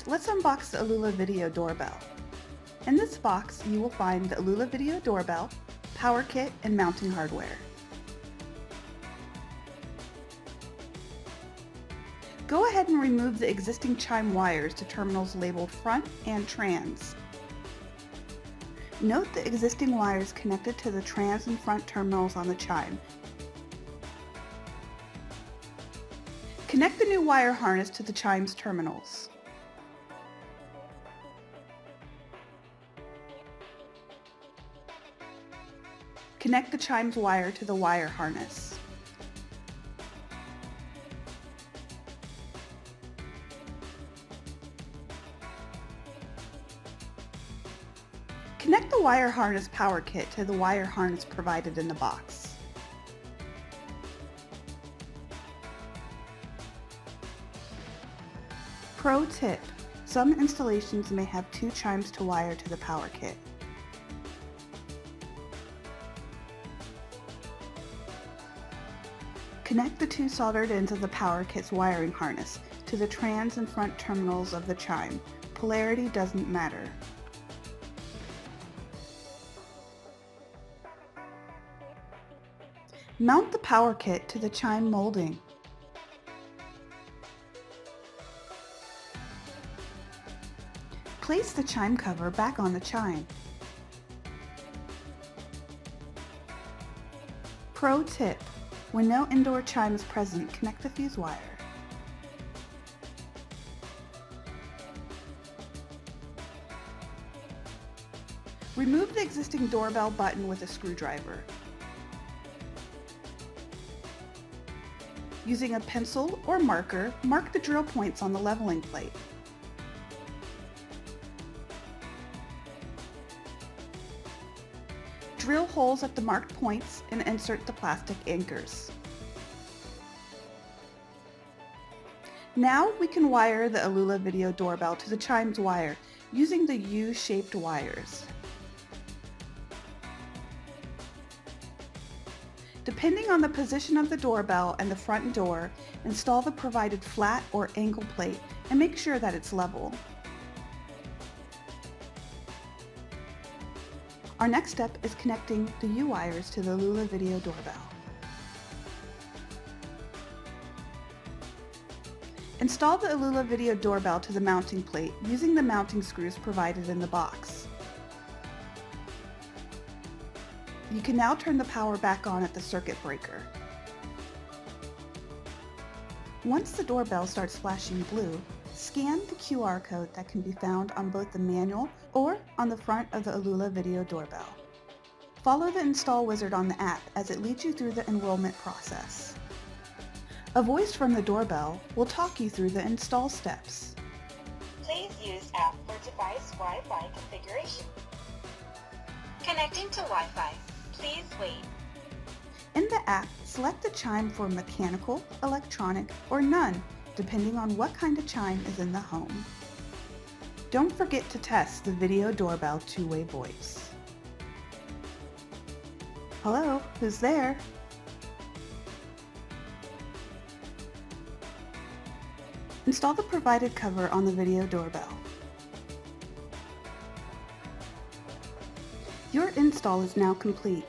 let's unbox the Alula Video Doorbell. In this box, you will find the Alula Video Doorbell, power kit, and mounting hardware. Go ahead and remove the existing chime wires to terminals labeled front and trans. Note the existing wires connected to the trans and front terminals on the chime. Connect the new wire harness to the chime's terminals. Connect the chime's wire to the wire harness. Connect the wire harness power kit to the wire harness provided in the box. Pro tip: some installations may have two chimes to wire to the power kit. Connect the two soldered ends of the power kit's wiring harness to the trans and front terminals of the chime. Polarity doesn't matter. Mount the power kit to the chime molding. Place the chime cover back on the chime. Pro tip: when no indoor chime is present, connect the fuse wire. Remove the existing doorbell button with a screwdriver. Using a pencil or marker, mark the drill points on the leveling plate. Drill holes at the marked points and insert the plastic anchors. Now we can wire the Alula Video Doorbell to the chime's wire using the U-shaped wires. Depending on the position of the doorbell and the front door, install the provided flat or angle plate and make sure that it's level. Our next step is connecting the U-wires to the Alula Video Doorbell. Install the Alula Video Doorbell to the mounting plate using the mounting screws provided in the box. You can now turn the power back on at the circuit breaker. Once the doorbell starts flashing blue, scan the QR code that can be found on both the manual or on the front of the Alula Video Doorbell. Follow the install wizard on the app as it leads you through the enrollment process. A voice from the doorbell will talk you through the install steps. Please use app for device Wi-Fi configuration. Connecting to Wi-Fi. Please wait. In the app, select the chime for mechanical, electronic, or none, depending on what kind of chime is in the home. Don't forget to test the Video Doorbell two-way voice. Hello, who's there? Install the provided cover on the Video Doorbell. Your install is now complete.